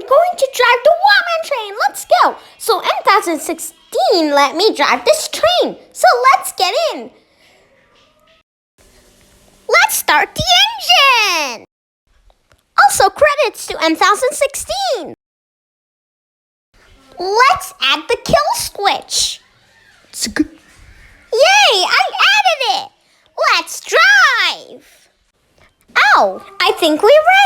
going to drive the wattman train. Let's go. So in 2016, let me drive this train. So let's get in. Let's start the engine. Also credits to 2016. Let's add the kill switch. Yay, I added it. Let's drive. Oh, I think we're ready.